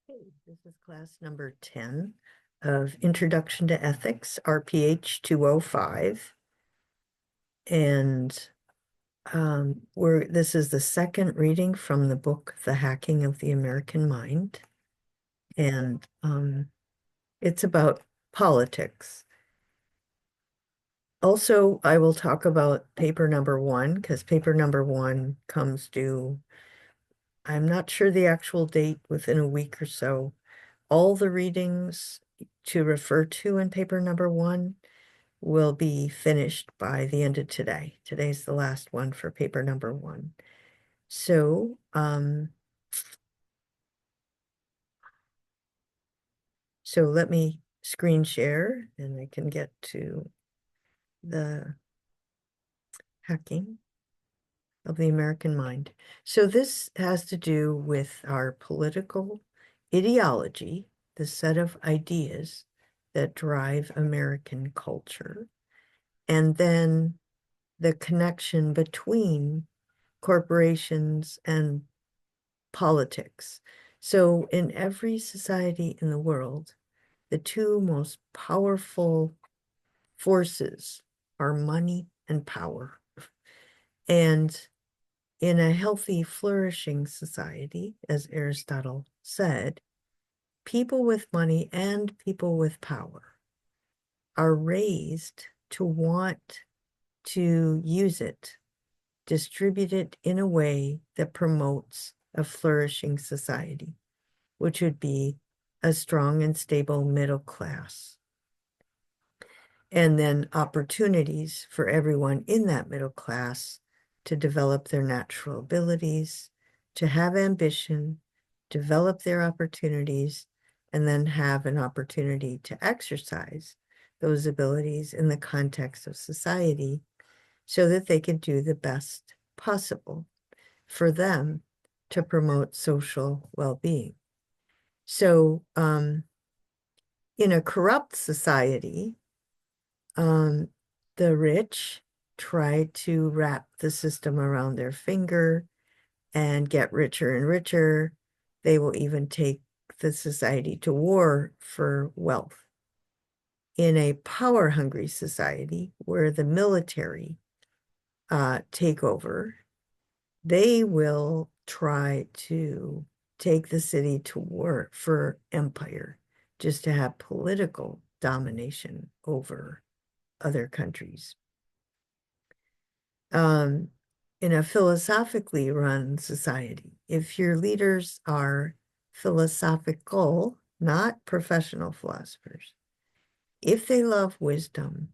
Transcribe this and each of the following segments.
Hey, this is class number 10 of Introduction to Ethics, RPH 205. And this is the second reading from the book, The Hacking of the American Mind. And it's about politics. Also, I will talk about paper number 1 because paper number 1 comes due, I'm not sure the actual date, within a week or so. All the readings to refer to in paper number 1 will be finished by the end of today. Today's the last one for paper number 1. So let me screen share and I can get to the hacking of the American mind. So this has to do with our political ideology, the set of ideas that drive American culture, and then the connection between corporations and politics. So in every society in the world, the two most powerful forces are money and power. And in a healthy, flourishing society, as Aristotle said, people with money and people with power are raised to want to use it, distribute it in a way that promotes a flourishing society, which would be a strong and stable middle class. And then opportunities for everyone in that middle class to develop their natural abilities, to have ambition, develop their opportunities, and then have an opportunity to exercise those abilities in the context of society so that they can do the best possible for them to promote social well-being. So in a corrupt society, um, the rich try to wrap the system around their finger and get richer and richer. They will even take the society to war for wealth. In a power-hungry society where the military take over, they will try to take the city to war for empire, just to have political domination over other countries. Um, in a philosophically run society, if your leaders are philosophical, not professional philosophers, if they love wisdom,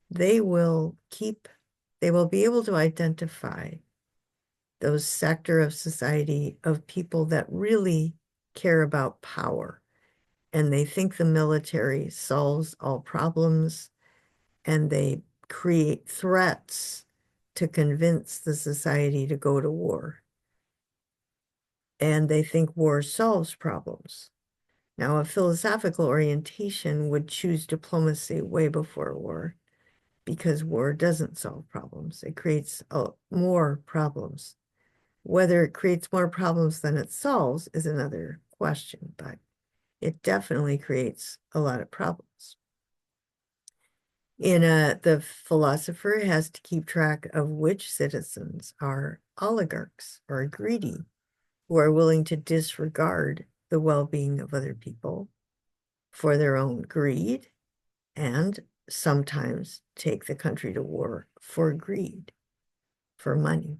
they will be able to identify those sector of society of people that really care about power. And they think the military solves all problems, and they create threats to convince the society to go to war. And they think war solves problems. Now, a philosophical orientation would choose diplomacy way before war because war doesn't solve problems. It creates more problems. Whether it creates more problems than it solves is another question, but it definitely creates a lot of problems. The philosopher has to keep track of which citizens are oligarchs or greedy, who are willing to disregard the well-being of other people for their own greed and sometimes take the country to war for greed, for money.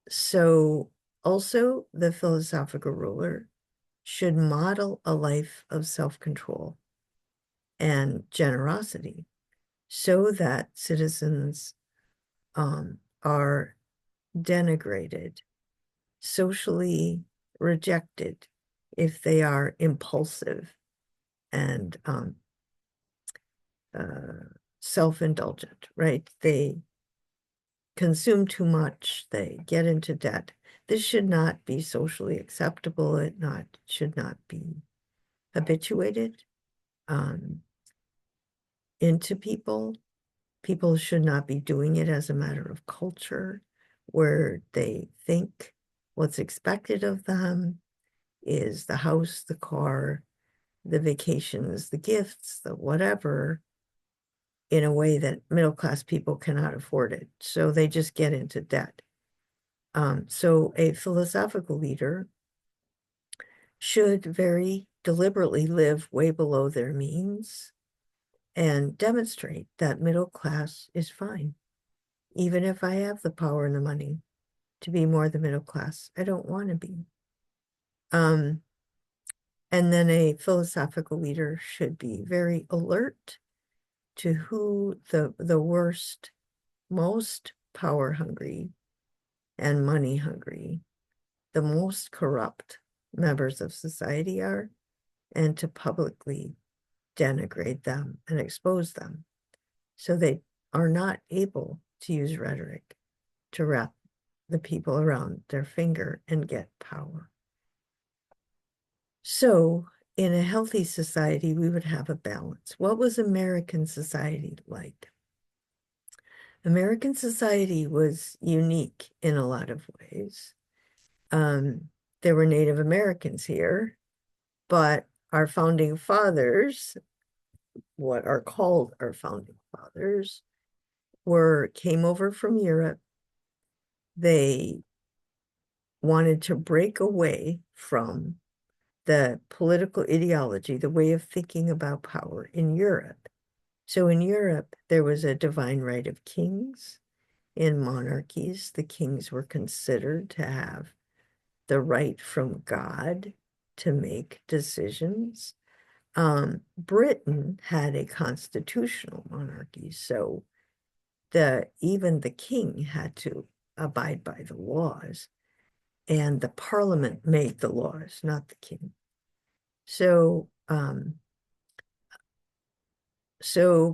So also the philosophical ruler should model a life of self-control and generosity so that citizens are denigrated, socially rejected if they are impulsive and self-indulgent, right? They consume too much, they get into debt. This should not be socially acceptable. It should not be habituated into people. People should not be doing it as a matter of culture, where they think what's expected of them is the house, the car, the vacations, the gifts, the whatever, in a way that middle-class people cannot afford it. So they just get into debt. So a philosophical leader should very deliberately live way below their means and demonstrate that middle class is fine. Even if I have the power and the money to be more the middle class, I don't want to be. And then a philosophical leader should be very alert to who the worst, most power hungry and money hungry, the most corrupt members of society are, and to publicly denigrate them and expose them so they are not able to use rhetoric to wrap the people around their finger and get power. So in a healthy society, we would have a balance. What was American society like? American society was unique in a lot of ways. There were Native Americans here, but our founding fathers, what are called our founding fathers, came over from Europe. They wanted to break away from the political ideology, the way of thinking about power in Europe. So in Europe, there was a divine right of kings. In monarchies, the kings were considered to have the right from God to make decisions. Britain had a constitutional monarchy, so even the king had to abide by the laws, and the parliament made the laws, not the king. So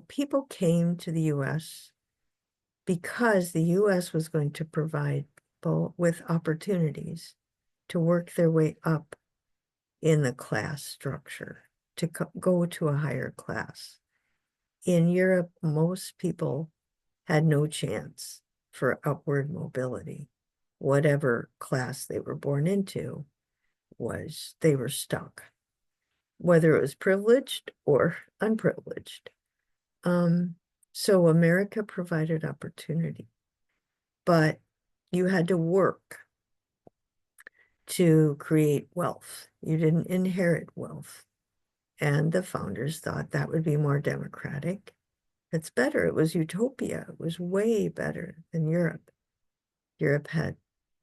people came to the U.S. because the U.S. was going to provide people with opportunities to work their way up in the class structure, to go to a higher class. In Europe, most people had no chance for upward mobility. Whatever class they were born into they were stuck, whether it was privileged or unprivileged. So America provided opportunity, but you had to work to create wealth. You didn't inherit wealth. And the founders thought that would be more democratic. It's better. It was utopia. It was way better than Europe. Europe had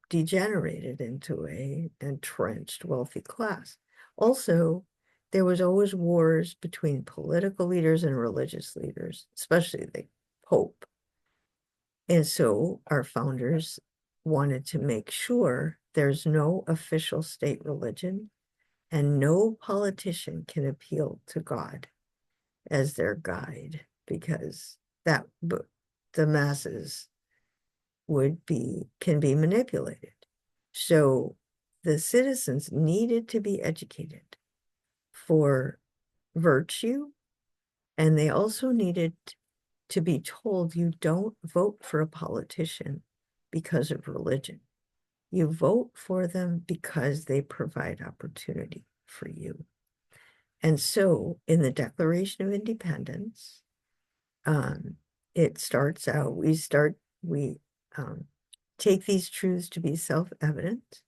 degenerated into an entrenched wealthy class. Also, there was always wars between political leaders and religious leaders, especially the Pope. And so our founders wanted to make sure there's no official state religion and no politician can appeal to God as their guide, because the masses can be manipulated. So the citizens needed to be educated for virtue, and they also needed to be told you don't vote for a politician because of religion. You vote for them because they provide opportunity for you. And so in the Declaration of Independence, it starts out, we take these truths to be self-evident,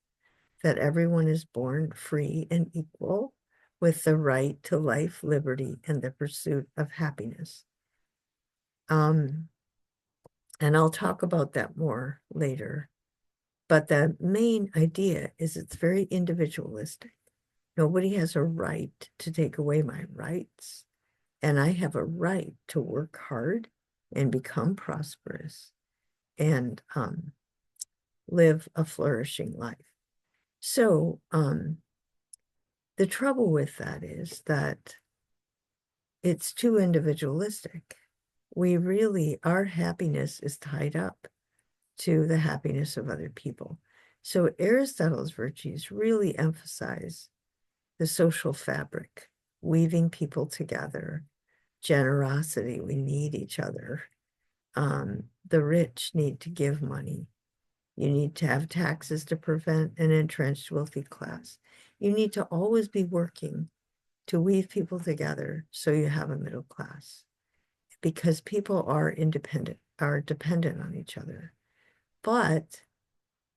that everyone is born free and equal with the right to life, liberty, and the pursuit of happiness. And I'll talk about that more later. But the main idea is it's very individualistic. Nobody has a right to take away my rights. And I have a right to work hard and become prosperous and live a flourishing life. So the trouble with that is that it's too individualistic. Our happiness is tied up to the happiness of other people. So Aristotle's virtues really emphasize the social fabric, weaving people together, generosity, we need each other. The rich need to give money. You need to have taxes to prevent an entrenched wealthy class. You need to always be working to weave people together so you have a middle class, because people are dependent on each other. But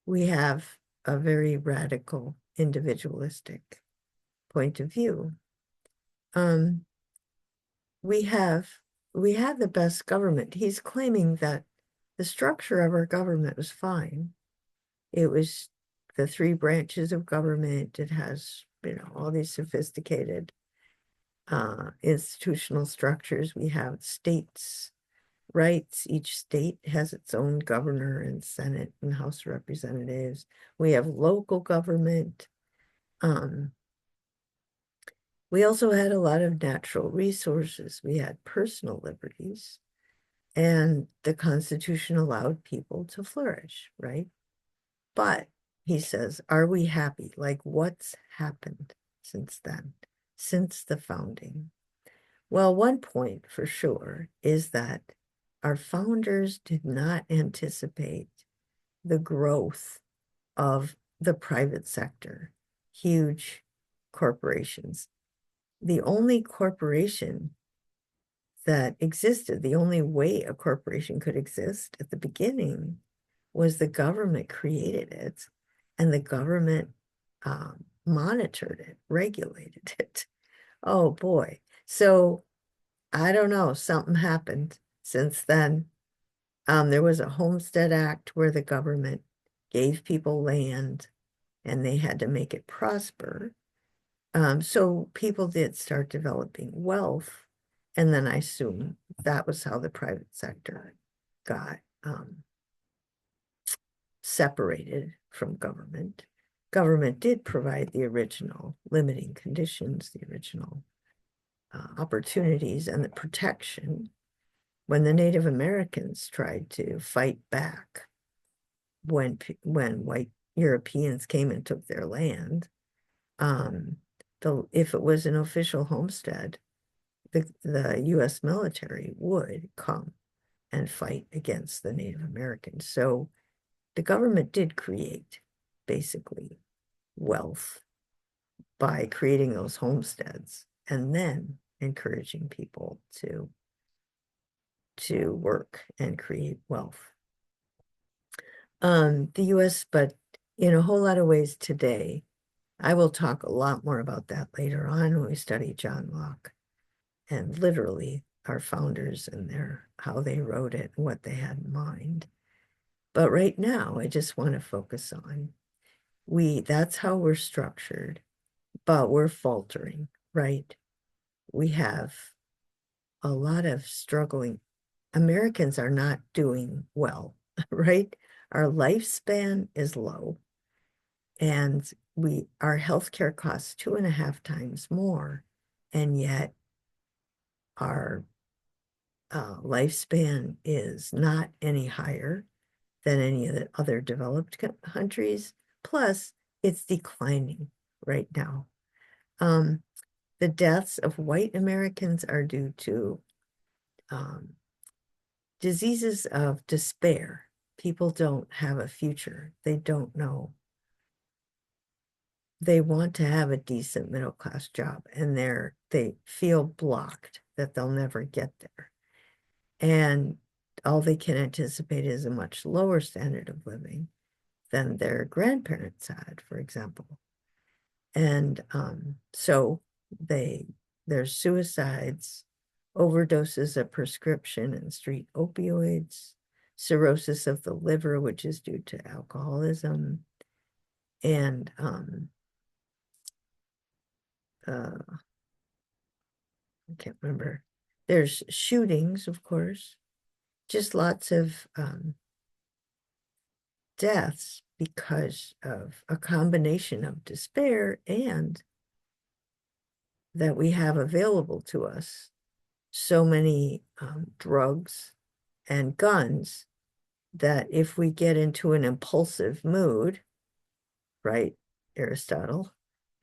we have a very radical individualistic point of view. Um, we have the best government. He's claiming that the structure of our government was fine. It was the three branches of government. It has, all these sophisticated institutional structures. We have states' rights. Each state has its own governor and Senate and House of Representatives. We have local government. We also had a lot of natural resources. We had personal liberties, and the Constitution allowed people to flourish, right? But he says, are we happy? Like, what's happened since then, since the founding? Well, one point for sure is that our founders did not anticipate the growth of the private sector, huge corporations. The only corporation that existed, the only way a corporation could exist at the beginning was the government created it, and the government monitored it, regulated it. Oh boy. So I don't know, something happened since then. There was a Homestead Act where the government gave people land and they had to make it prosper. So people did start developing wealth. And then I assume that was how the private sector got separated from government. Government did provide the original limiting conditions, the original opportunities and the protection when the Native Americans tried to fight back when white Europeans came and took their land. If it was an official homestead, the U.S. military would come and fight against the Native Americans. So the government did create basically wealth by creating those homesteads and then encouraging people to work and create wealth. The US, but in a whole lot of ways today, I will talk a lot more about that later on when we study John Locke and literally our founders and how they wrote it and what they had in mind. But right now, I just want to focus on that's how we're structured, but we're faltering, right? We have a lot of struggling. Americans are not doing well, right? Our lifespan is low, and our healthcare costs 2.5 times more, and yet our lifespan is not any higher than any of the other developed countries. Plus, it's declining right now. The deaths of white Americans are due to diseases of despair. People don't have a future. They don't know. They want to have a decent middle class job, and they feel blocked that they'll never get there. And all they can anticipate is a much lower standard of living than their grandparents had, for example. And so there's suicides, overdoses of prescription and street opioids, cirrhosis of the liver, which is due to alcoholism, and I can't remember. There's shootings, of course, just lots of deaths because of a combination of despair and that we have available to us so many drugs and guns that if we get into an impulsive mood, right, Aristotle,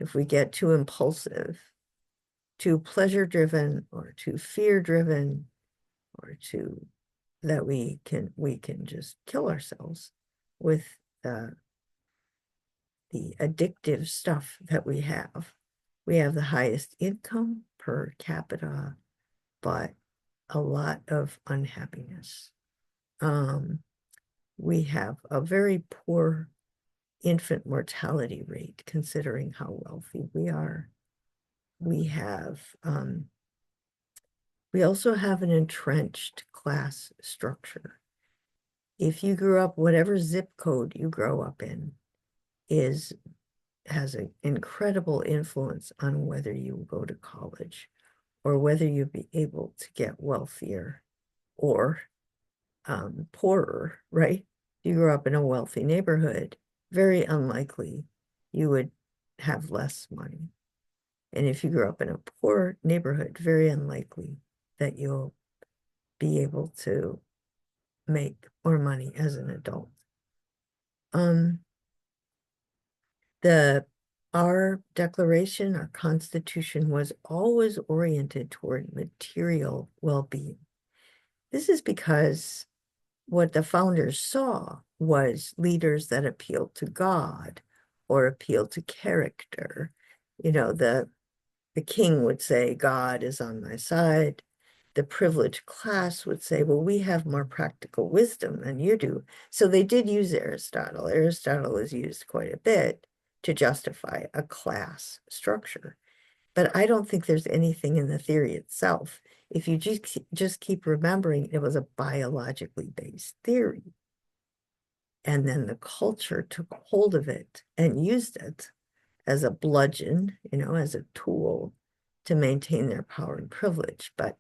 if we get too impulsive, too pleasure-driven or too fear-driven or too that we can just kill ourselves with the addictive stuff that we have. We have the highest income per capita, but a lot of unhappiness. We have a very poor infant mortality rate considering how wealthy we are. We also have an entrenched class structure. If you grew up, whatever zip code you grow up in has an incredible influence on whether you go to college or whether you'll be able to get wealthier or poorer, right? You grew up in a wealthy neighborhood, very unlikely you would have less money. And if you grew up in a poor neighborhood, very unlikely that you'll be able to make more money as an adult. Our declaration, our Constitution was always oriented toward material well-being. This is because what the founders saw was leaders that appealed to God or appealed to character. You know, the king would say, God is on my side. The privileged class would say, well, we have more practical wisdom than you do. So they did use Aristotle. Aristotle is used quite a bit to justify a class structure. But I don't think there's anything in the theory itself. If you just keep remembering, it was a biologically based theory. And then the culture took hold of it and used it as a bludgeon, you know, as a tool to maintain their power and privilege. But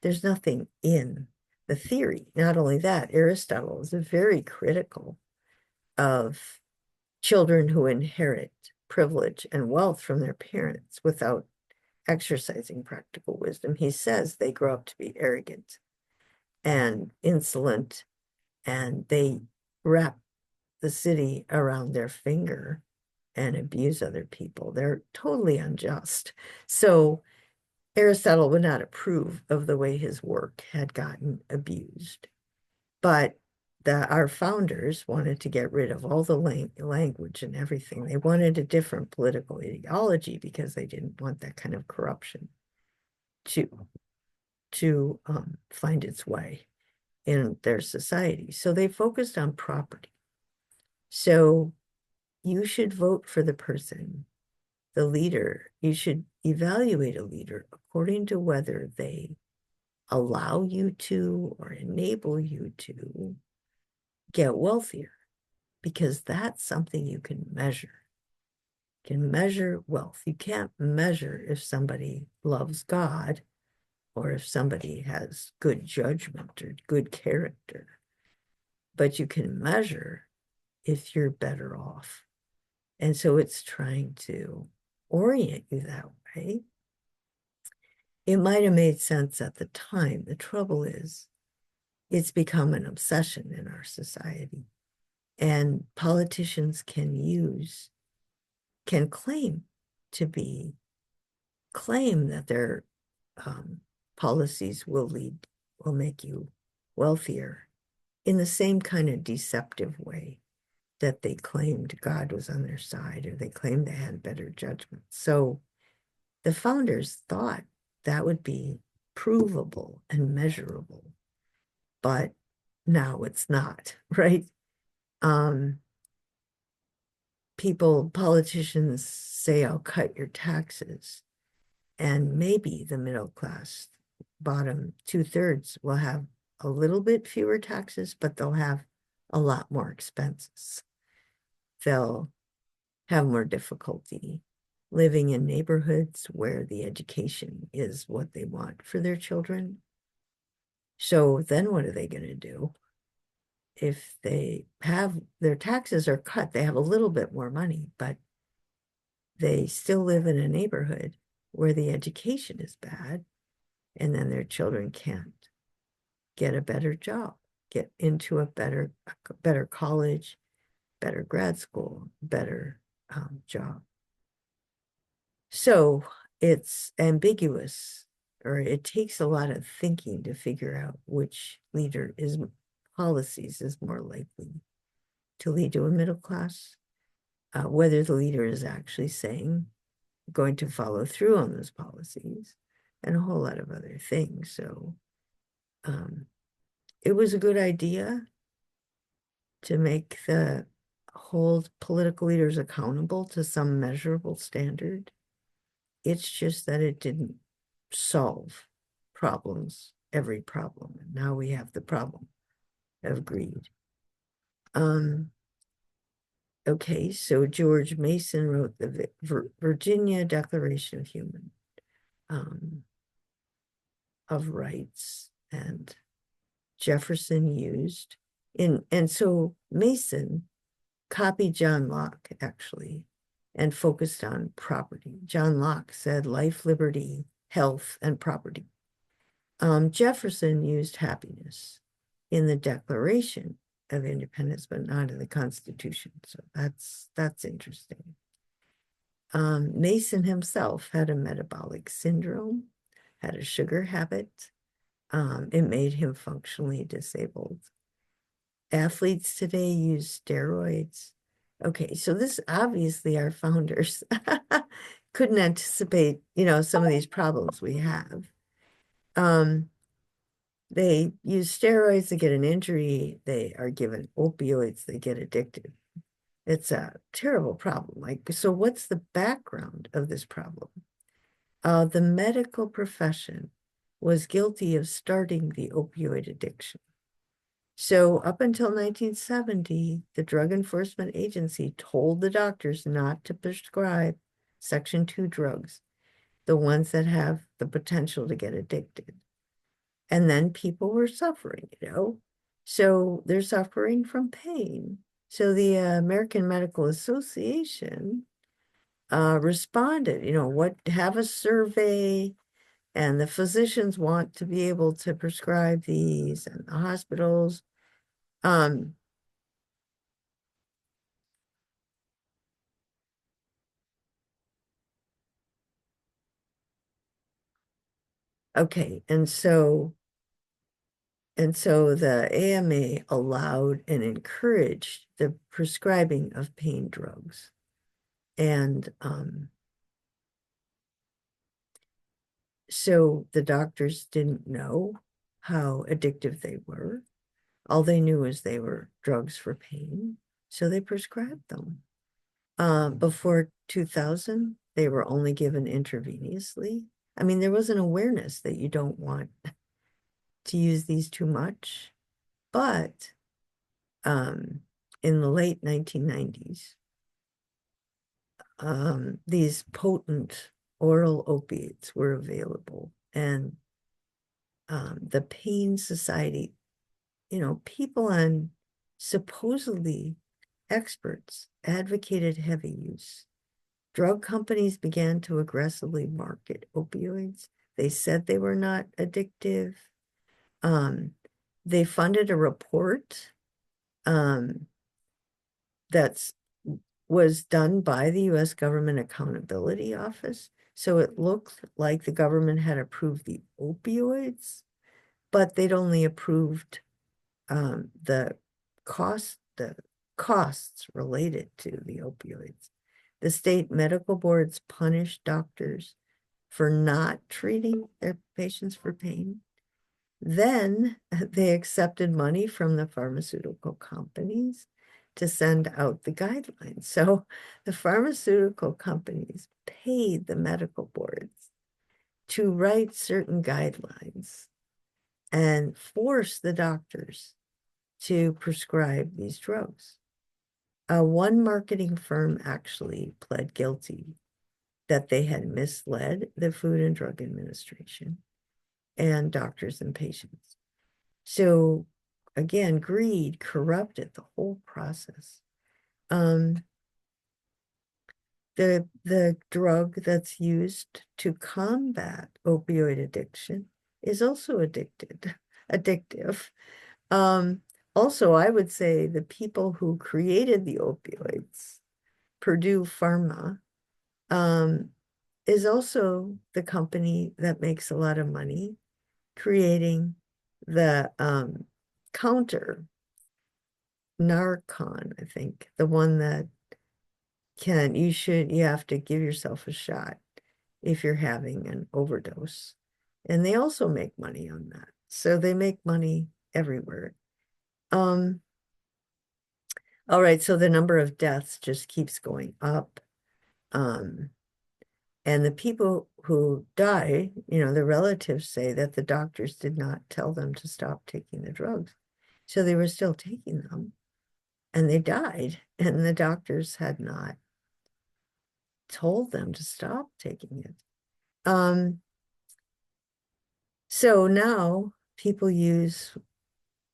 there's nothing in the theory. Not only that, Aristotle is very critical of children who inherit privilege and wealth from their parents without exercising practical wisdom. He says they grow up to be arrogant and insolent, and they wrap the city around their finger and abuse other people. They're totally unjust. So Aristotle would not approve of the way his work had gotten abused. But our founders wanted to get rid of all the language and everything. They wanted a different political ideology because they didn't want that kind of corruption to find its way in their society. So they focused on property. So you should vote for the person, the leader. You should evaluate a leader according to whether they allow you to or enable you to get wealthier, because that's something you can measure. You can measure wealth. You can't measure if somebody loves God or if somebody has good judgment or good character, but you can measure if you're better off. And so it's trying to orient you that way. It might have made sense at the time. The trouble is, it's become an obsession in our society. And politicians can claim that their policies will make you wealthier in the same kind of deceptive way that they claimed God was on their side, or they claimed they had better judgment. So the founders thought that would be provable and measurable, but now it's not, right? Politicians say, I'll cut your taxes, and maybe the middle class, bottom 2/3, will have a little bit fewer taxes, but they'll have a lot more expenses. They'll have more difficulty living in neighborhoods where the education is what they want for their children. So then what are they going to do? If they have their taxes are cut, they have a little bit more money, but they still live in a neighborhood where the education is bad, and then their children can't get a better job, get into a better college, better grad school, better job. So it's ambiguous, or it takes a lot of thinking to figure out which policies is more likely to lead to a middle class. whether the leader is actually saying going to follow through on those policies, and a whole lot of other things. So it was a good idea to make the hold political leaders accountable to some measurable standard. It's just that it didn't solve problems, every problem. And now we have the problem of greed. Okay, so George Mason wrote the Virginia Declaration of Human of Rights, and Jefferson used and so Mason copied John Locke actually and focused on property. John Locke said life, liberty, health, and property. Jefferson used happiness in the Declaration of Independence, but not in the Constitution. So that's interesting. Mason himself had a metabolic syndrome, had a sugar habit. It made him functionally disabled. Athletes today use steroids. Okay, so this obviously our founders couldn't anticipate, some of these problems we have. They use steroids, they get an injury, they are given opioids, they get addicted. It's a terrible problem. So what's the background of this problem? The medical profession was guilty of starting the opioid addiction. So up until 1970, the Drug Enforcement Agency told the doctors not to prescribe Section 2 drugs, the ones that have the potential to get addicted. And then people were suffering, So they're suffering from pain. So the American Medical Association responded, have a survey, and the physicians want to be able to prescribe these, and the hospitals. Okay, and so the AMA allowed and encouraged the prescribing of pain drugs. And so the doctors didn't know how addictive they were. All they knew was they were drugs for pain, so they prescribed them. Before 2000, they were only given intravenously. I mean, there was an awareness that you don't want to use these too much, but in the late 1990s, these potent oral opiates were available, and the Pain Society, people on supposedly experts advocated heavy use. Drug companies began to aggressively market opioids. They said they were not addictive. They funded a report that was done by the U.S. Government Accountability Office. So it looked like the government had approved the opioids, but they'd only approved the costs related to the opioids. The state medical boards punished doctors for not treating their patients for pain. Then they accepted money from the pharmaceutical companies to send out the guidelines. So the pharmaceutical companies paid the medical boards to write certain guidelines and force the doctors to prescribe these drugs. One marketing firm actually pled guilty that they had misled the Food and Drug Administration and doctors and patients. So again, greed corrupted the whole process. The drug that's used to combat opioid addiction is also addictive. Also, I would say the people who created the opioids, Purdue Pharma, is also the company that makes a lot of money creating the counter Narcan, I think, the one that you have to give yourself a shot if you're having an overdose. And they also make money on that. So they make money everywhere. Um, all right, so the number of deaths just keeps going up. Um, and the people who die, the relatives say that the doctors did not tell them to stop taking the drugs. So they were still taking them and they died, and the doctors had not told them to stop taking it. So now people use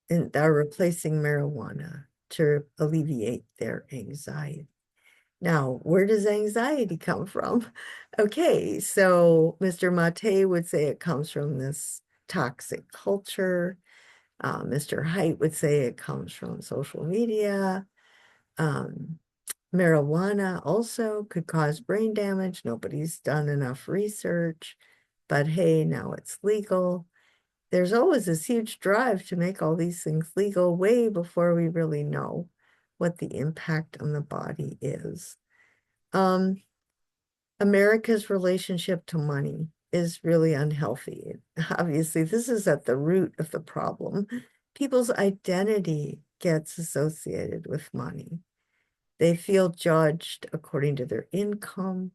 and are replacing marijuana to alleviate their anxiety. Now, where does anxiety come from? Okay, so Mr. Mate would say it comes from this toxic culture. Mr. Height would say it comes from social media. Um, Marijuana also could cause brain damage. Nobody's done enough research, but hey, now it's legal. There's always this huge drive to make all these things legal way before we really know what the impact on the body is. America's relationship to money is really unhealthy. Obviously, this is at the root of the problem. People's identity gets associated with money. They feel judged according to their income.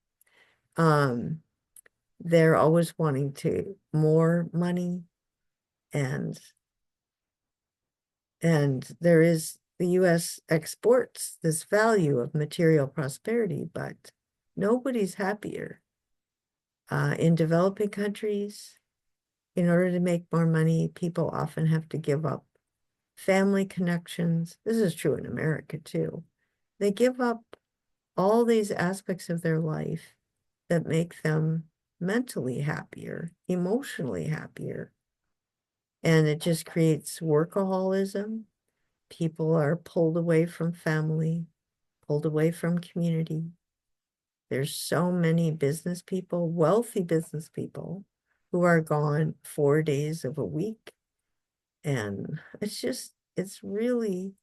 Um, they're always wanting more money, and there is the US exports this value of material prosperity, but nobody's happier. In developing countries, in order to make more money, people often have to give up family connections. This is true in America too. They give up all these aspects of their life that make them mentally happier, emotionally happier. And it just creates workaholism. People are pulled away from family, pulled away from community. There's so many business people, wealthy business people, who are gone 4 days of a week. And it's really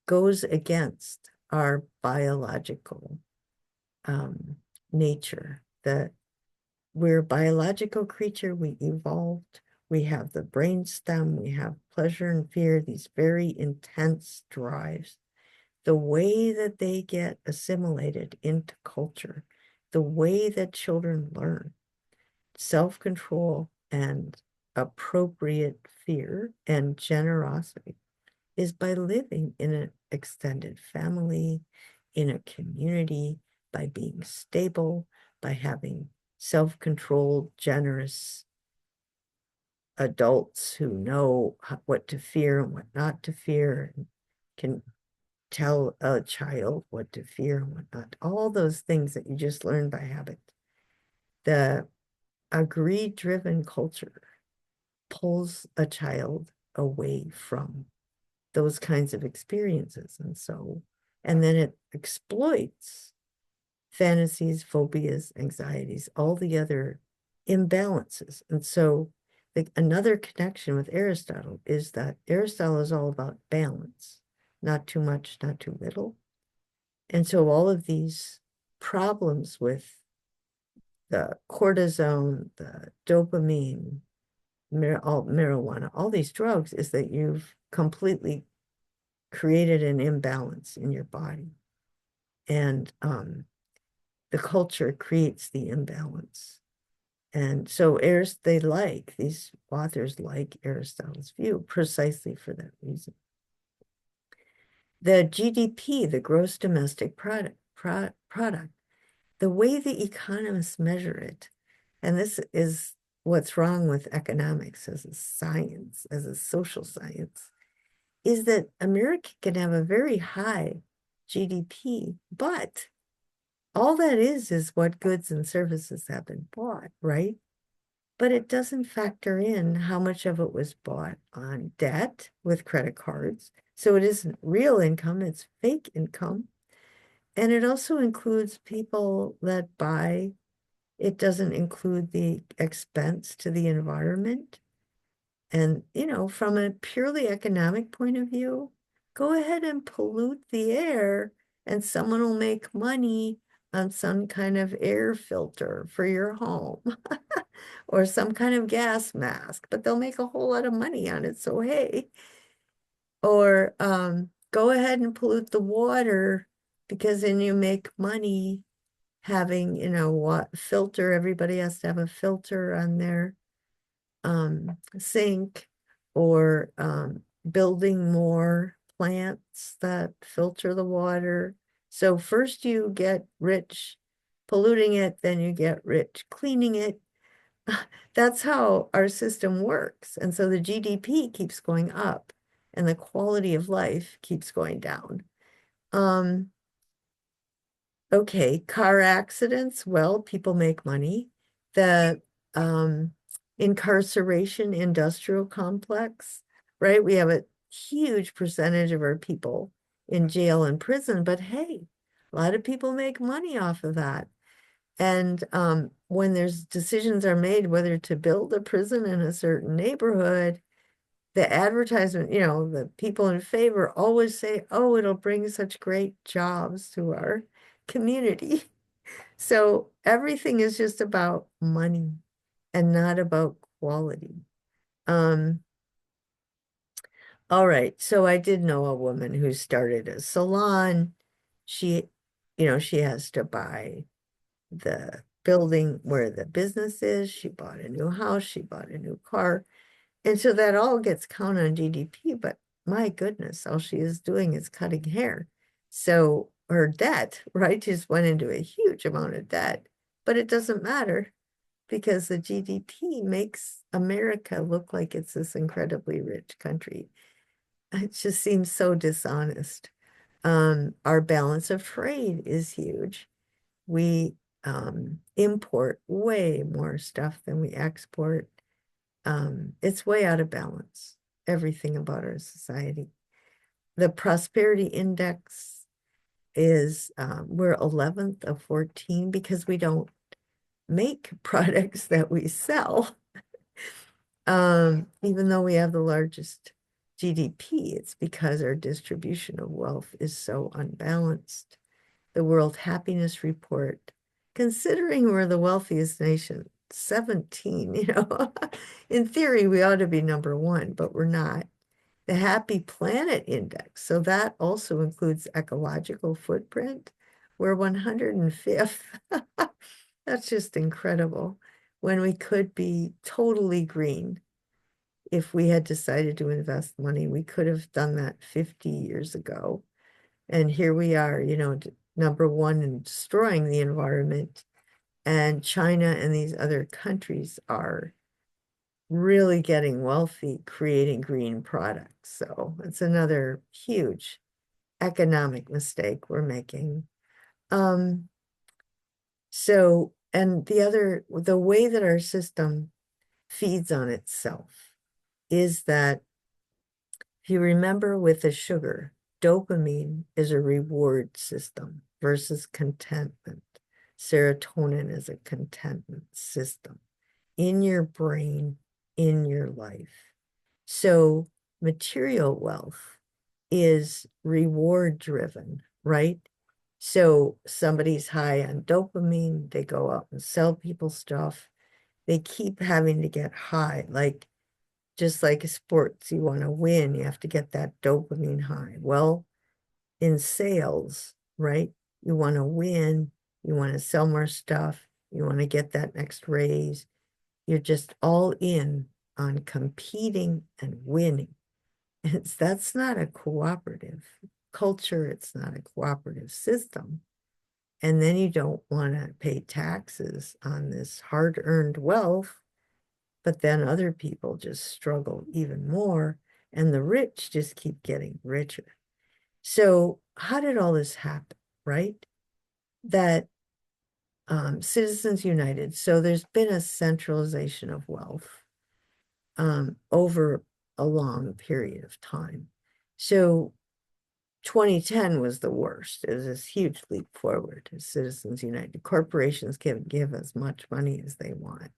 goes against our biological nature, that we're a biological creature. We evolved. We have the brain stem. We have pleasure and fear, these very intense drives. The way that they get assimilated into culture, the way that children learn self-control and appropriate fear and generosity is by living in an extended family, in a community, by being stable, by having self-controlled, generous adults who know what to fear and what not to fear, and can tell a child what to fear and what not. All those things that you just learn by habit. The greed-driven culture pulls a child away from those kinds of experiences. And then it exploits fantasies, phobias, anxieties, all the other imbalances. And so another connection with Aristotle is that Aristotle is all about balance, not too much, not too little. And so all of these problems with the cortisone, the dopamine, marijuana, all these drugs, is that you've completely created an imbalance in your body. And the culture creates the imbalance. And so these authors like Aristotle's view precisely for that reason. The GDP, the gross domestic product, the way the economists measure it, and this is what's wrong with economics as a science, as a social science, is that America can have a very high GDP, but all that is what goods and services have been bought, right? But it doesn't factor in how much of it was bought on debt with credit cards. So it isn't real income, it's fake income. And it also includes people that buy, it doesn't include the expense to the environment. And, from a purely economic point of view, go ahead and pollute the air and someone will make money on some kind of air filter for your home or some kind of gas mask, but they'll make a whole lot of money on it. So, hey, or go ahead and pollute the water because then you make money having, what filter, everybody has to have a filter on their sink or building more plants that filter the water. So first you get rich polluting it, then you get rich cleaning it. That's how our system works. And so the GDP keeps going up and the quality of life keeps going down. Okay, car accidents, well, people make money. The incarceration industrial complex, right? We have a huge percentage of our people in jail and prison, but hey, a lot of people make money off of that. And when there's decisions are made whether to build a prison in a certain neighborhood, the advertisement, the people in favor always say, oh, it'll bring such great jobs to our community. So everything is just about money and not about quality. Um, all right. So I did know a woman who started a salon. She, she has to buy the building where the business is. She bought a new house. She bought a new car. And so that all gets counted on GDP, but my goodness, all she is doing is cutting hair. So her debt, right, just went into a huge amount of debt, but it doesn't matter because the GDP makes America look like it's this incredibly rich country. It just seems so dishonest. Our balance of trade is huge. We import way more stuff than we export. It's way out of balance, everything about our society. The prosperity index is, we're 11th of 14 because we don't make products that we sell. Even though we have the largest GDP, it's because our distribution of wealth is so unbalanced. The World Happiness Report, considering we're the wealthiest nation, 17, in theory, we ought to be number one, but we're not. The Happy Planet Index, so that also includes ecological footprint. We're 105th. That's just incredible when we could be totally green. If we had decided to invest money, we could have done that 50 years ago. And here we are, number one in destroying the environment. And China and these other countries are really getting wealthy, creating green products. So it's another huge economic mistake we're making. And the way that our system feeds on itself is that if you remember with the sugar, dopamine is a reward system versus contentment. Serotonin is a contentment system in your brain, in your life. So material wealth is reward driven, right? So somebody's high on dopamine, they go out and sell people stuff. They keep having to get high, just like sports, you want to win, you have to get that dopamine high. Well, in sales, right? You want to win, you want to sell more stuff, you want to get that next raise. You're just all in on competing and winning. That's not a cooperative culture, it's not a cooperative system. And then you don't want to pay taxes on this hard-earned wealth, but then other people just struggle even more, and the rich just keep getting richer. So how did all this happen, right? That Citizens United, so there's been a centralization of wealth over a long period of time. So 2010 was the worst. It was this huge leap forward. Citizens United. Corporations can give as much money as they want.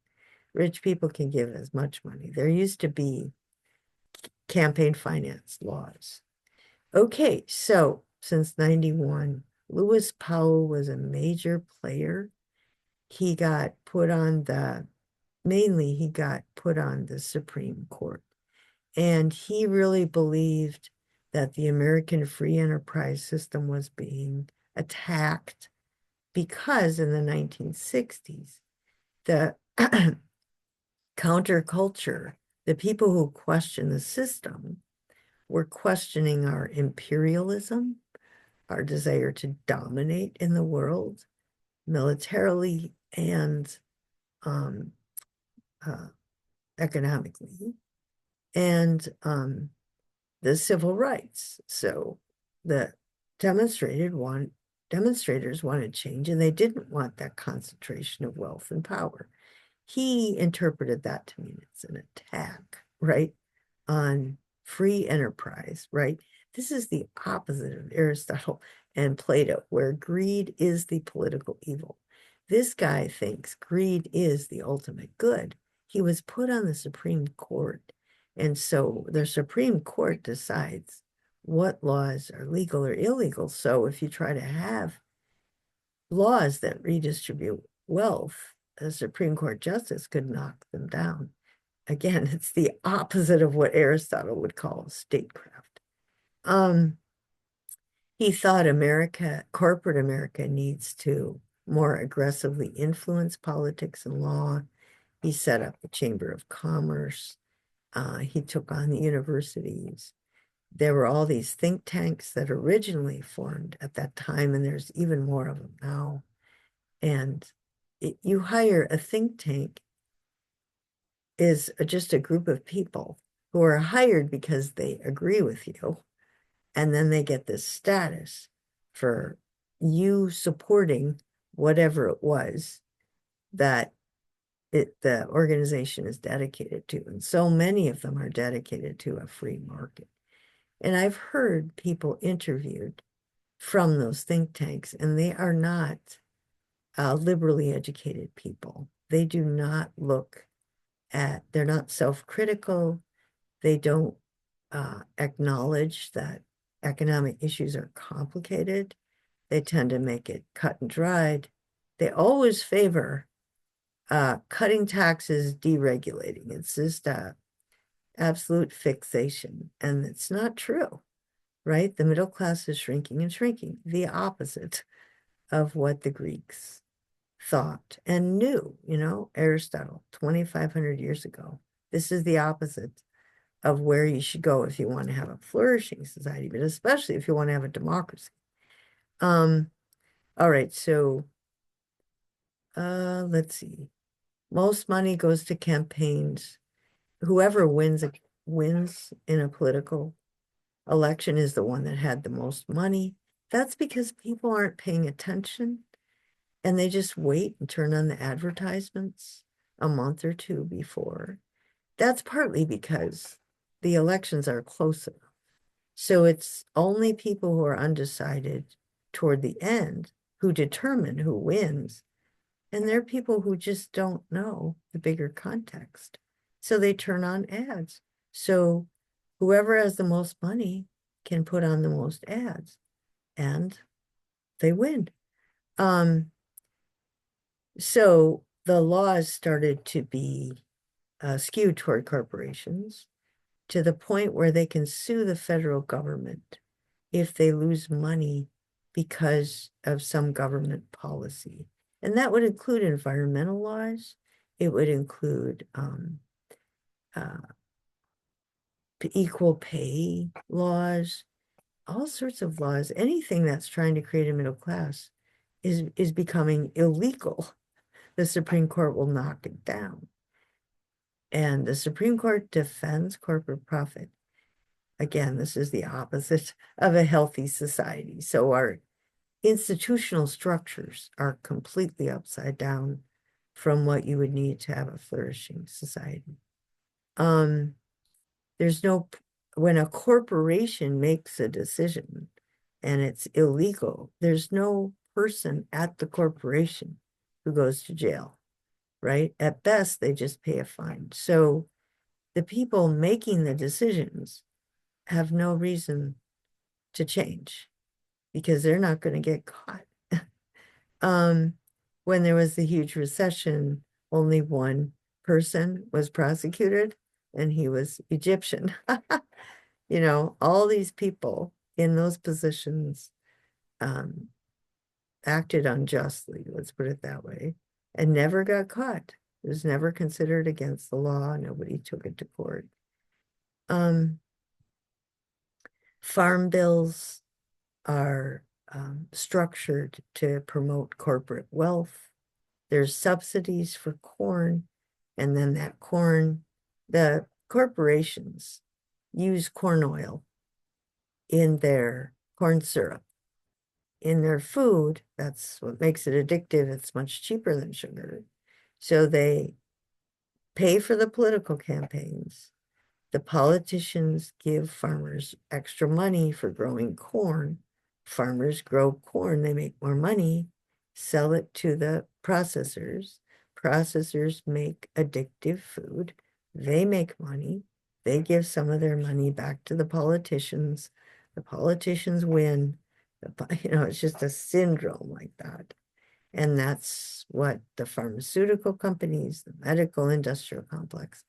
Rich people can give as much money. There used to be campaign finance laws. Okay, so since 91, Lewis Powell was a major player. He got put on mainly he got put on the Supreme Court. And he really believed that the American free enterprise system was being attacked because in the 1960s, the counterculture, the people who questioned the system, were questioning our imperialism, our desire to dominate in the world militarily and uh, economically, and the civil rights. So the demonstrators wanted change, and they didn't want that concentration of wealth and power. He interpreted that to mean it's an attack, right, on free enterprise, right? This is the opposite of Aristotle and Plato, where greed is the political evil. This guy thinks greed is the ultimate good. He was put on the Supreme Court, and so the Supreme Court decides what laws are legal or illegal. So if you try to have laws that redistribute wealth, a Supreme Court justice could knock them down. Again, it's the opposite of what Aristotle would call statecraft. He thought corporate America needs to more aggressively influence politics and law. He set up the Chamber of Commerce. He took on the universities. There were all these think tanks that originally formed at that time, and there's even more of them now. And you hire a think tank is just a group of people who are hired because they agree with you. And then they get this status for you supporting whatever it was that the organization is dedicated to. And so many of them are dedicated to a free market. And I've heard people interviewed from those think tanks, and they are not liberally educated people. They do not they're not self-critical. They don't acknowledge that economic issues are complicated. They tend to make it cut and dried. They always favor cutting taxes, deregulating. It's just absolute fixation. And it's not true, right? The middle class is shrinking and shrinking, the opposite of what the Greeks thought and knew, Aristotle, 2,500 years ago. This is the opposite of where you should go if you want to have a flourishing society, but especially if you want to have a democracy. All right, so let's see. Most money goes to campaigns. Whoever wins in a political election is the one that had the most money. That's because people aren't paying attention, and they just wait and turn on the advertisements a month or two before. That's partly because the elections are close enough. So it's only people who are undecided toward the end who determine who wins. And there are people who just don't know the bigger context. So they turn on ads. So whoever has the most money can put on the most ads, and they win. So the laws started to be skewed toward corporations to the point where they can sue the federal government if they lose money because of some government policy. And that would include environmental laws. It would include equal pay laws, all sorts of laws. Anything that's trying to create a middle class is becoming illegal. The Supreme Court will knock it down. And the Supreme Court defends corporate profit. Again, this is the opposite of a healthy society. So our institutional structures are completely upside down from what you would need to have a flourishing society. When a corporation makes a decision and it's illegal, there's no person at the corporation who goes to jail, right? At best, they just pay a fine. So the people making the decisions have no reason to change. because they're not going to get caught. When there was the huge recession, only one person was prosecuted, and he was Egyptian. You know, all these people in those positions um, acted unjustly, let's put it that way, and never got caught. It was never considered against the law. Nobody took it to court. Um, Farm bills are structured to promote corporate wealth. There's subsidies for corn, and then that corn, the corporations use corn oil in their corn syrup. In their food, that's what makes it addictive. It's much cheaper than sugar. So they pay for the political campaigns. The politicians give farmers extra money for growing corn. Farmers grow corn, they make more money, sell it to the processors. Processors make addictive food. They make money. They give some of their money back to the politicians. The politicians win. You know, it's just a syndrome like that. And that's what the pharmaceutical companies, the medical industrial complex,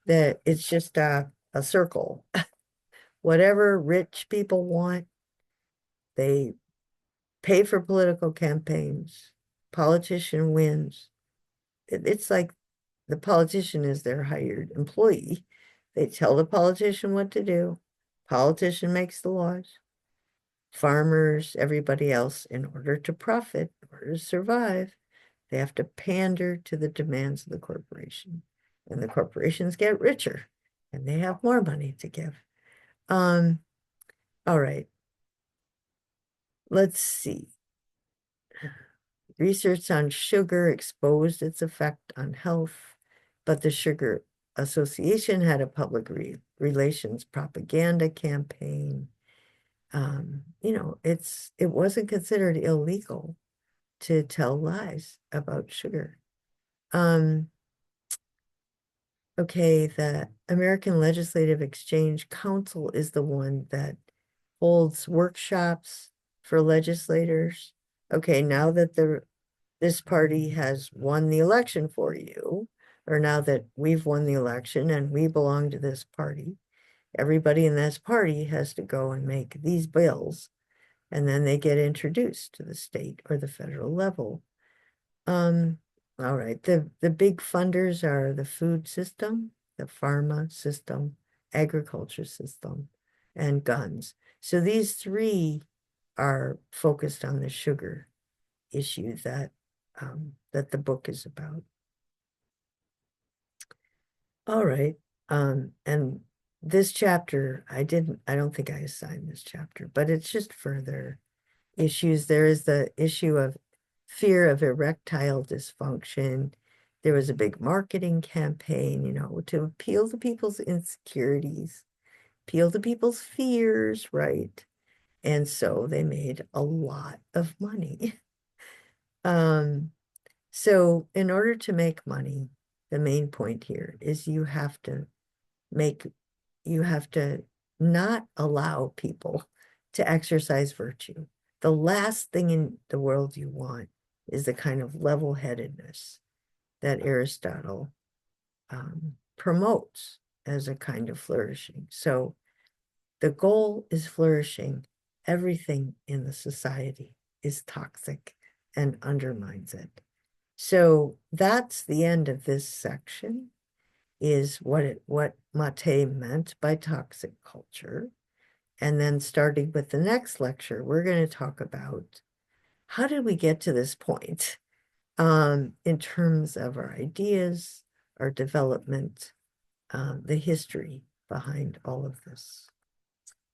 that it's just a circle. Whatever rich people want, they pay for political campaigns. Politician wins. It's like the politician is their hired employee. They tell the politician what to do. Politician makes the laws. Farmers, everybody else, in order to profit, in order to survive, they have to pander to the demands of the corporation. And the corporations get richer and they have more money to give. All right. Let's see. Research on sugar exposed its effect on health, but the Sugar Association had a public relations propaganda campaign. You know, it wasn't considered illegal to tell lies about sugar. Okay, the American Legislative Exchange Council is the one that holds workshops for legislators. Okay, now that this party has won the election for you, or now that we've won the election and we belong to this party, everybody in this party has to go and make these bills, and then they get introduced to the state or the federal level. All right, the big funders are the food system, the pharma system, agriculture system, and guns. So these three are focused on the sugar issue that that the book is about. All right. And this chapter, I don't think I assigned this chapter, but it's just further issues. There is the issue of fear of erectile dysfunction. There was a big marketing campaign, you know, to appeal to people's insecurities, appeal to people's fears, right? And so they made a lot of money. So in order to make money, the main point here is you have to not allow people to exercise virtue. The last thing in the world you want is the kind of level-headedness that Aristotle promotes as a kind of flourishing. So the goal is flourishing. Everything in the society is toxic and undermines it. So that's the end of this section, is what Mate meant by toxic culture. And then starting with the next lecture, we're going to talk about how did we get to this point in terms of our ideas, our development, the history behind all of this.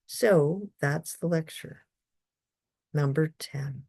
So that's the lecture, number 10.